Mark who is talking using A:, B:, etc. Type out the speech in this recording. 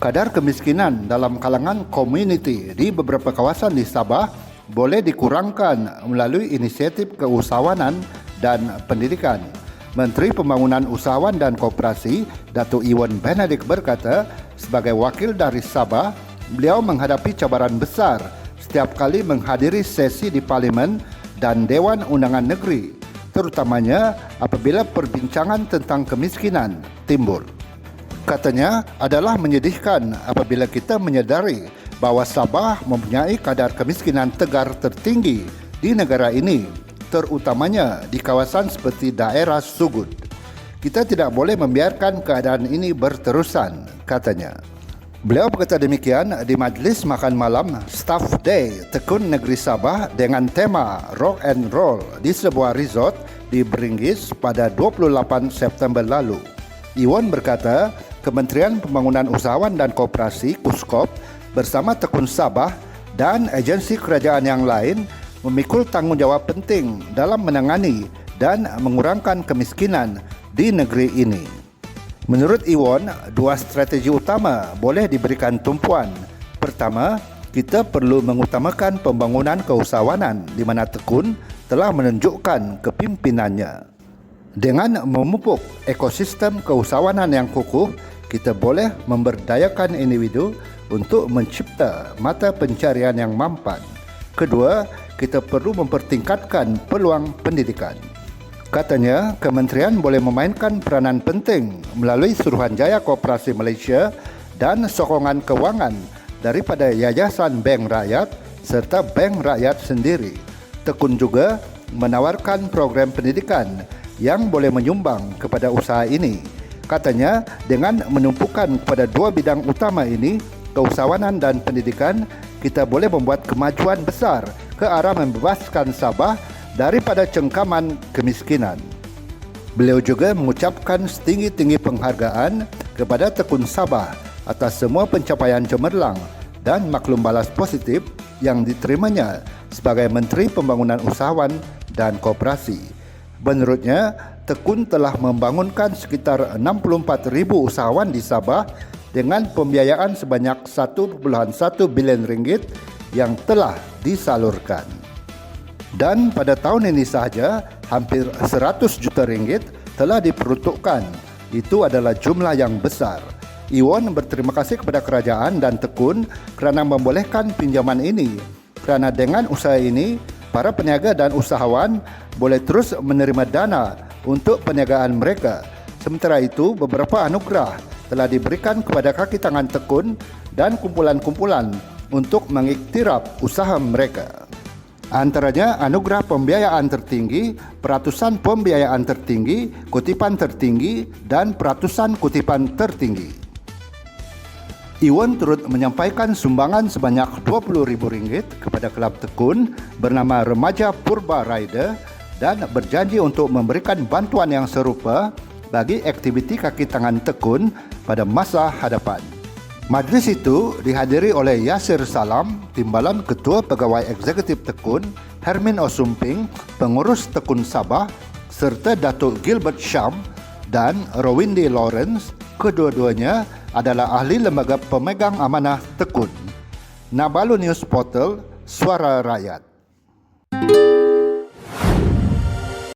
A: Kadar kemiskinan dalam kalangan komuniti di beberapa kawasan di Sabah boleh dikurangkan melalui inisiatif keusahawanan dan pendidikan. Menteri Pembangunan Usahawan dan Koperasi, Datuk Iwan Benedik berkata, sebagai wakil dari Sabah, beliau menghadapi cabaran besar setiap kali menghadiri sesi di Parlimen dan Dewan Undangan Negeri, terutamanya apabila perbincangan tentang kemiskinan timbul. Katanya, adalah menyedihkan apabila kita menyedari bahawa Sabah mempunyai kadar kemiskinan tegar tertinggi di negara ini, terutamanya di kawasan seperti daerah Sugud. Kita tidak boleh membiarkan keadaan ini berterusan, katanya. Beliau berkata demikian di Majlis Makan Malam Staff Day Tekun Negeri Sabah dengan tema Rock and Roll di sebuah resort di Beringgis pada 28 September lalu. Iwan berkata, Kementerian Pembangunan Usahawan dan Koperasi (KUSKOP) bersama Tekun Sabah dan agensi kerajaan yang lain memikul tanggungjawab penting dalam menangani dan mengurangkan kemiskinan di negeri ini. Menurut Iwan, dua strategi utama boleh diberikan tumpuan. Pertama, kita perlu mengutamakan pembangunan keusahawanan di mana Tekun telah menunjukkan kepimpinannya. Dengan memupuk ekosistem keusahawanan yang kukuh, kita boleh memberdayakan individu untuk mencipta mata pencarian yang mampan. Kedua, kita perlu mempertingkatkan peluang pendidikan. Katanya, kementerian boleh memainkan peranan penting melalui Suruhanjaya Koperasi Malaysia dan sokongan kewangan daripada Yayasan Bank Rakyat serta Bank Rakyat sendiri. Tekun juga menawarkan program pendidikan yang boleh menyumbang kepada usaha ini. Katanya, dengan menumpukan kepada dua bidang utama ini, keusahawanan dan pendidikan, kita boleh membuat kemajuan besar ke arah membebaskan Sabah daripada cengkaman kemiskinan. Beliau juga mengucapkan setinggi-tinggi penghargaan kepada Tekun Sabah atas semua pencapaian cemerlang dan maklum balas positif yang diterimanya sebagai Menteri Pembangunan Usahawan dan Koperasi. Menurutnya, Tekun telah membangunkan sekitar 64,000 usahawan di Sabah dengan pembiayaan sebanyak 1.1 bilion ringgit yang telah disalurkan. Dan pada tahun ini sahaja, hampir 100 juta ringgit telah diperuntukkan. Itu adalah jumlah yang besar. Iwan berterima kasih kepada kerajaan dan Tekun kerana membolehkan pinjaman ini. Kerana dengan usaha ini, para peniaga dan usahawan boleh terus menerima dana untuk perniagaan mereka. Sementara itu, beberapa anugerah telah diberikan kepada kaki tangan Tekun dan kumpulan-kumpulan untuk mengiktiraf usaha mereka. Antaranya anugerah pembiayaan tertinggi, peratusan pembiayaan tertinggi, kutipan tertinggi, dan peratusan kutipan tertinggi. Iwan turut menyampaikan sumbangan sebanyak RM20,000 kepada Kelab Tekun bernama Remaja Purba Rider dan berjanji untuk memberikan bantuan yang serupa bagi aktiviti kaki tangan Tekun pada masa hadapan. Majlis itu dihadiri oleh Yasir Salam, Timbalan Ketua Pegawai Eksekutif Tekun, Hermin Osumping, Pengurus Tekun Sabah, serta Datuk Gilbert Sham dan Rowindi Lawrence. Kedua-duanya adalah ahli lembaga pemegang amanah Tekun. Nabalu News Portal, Suara Rakyat.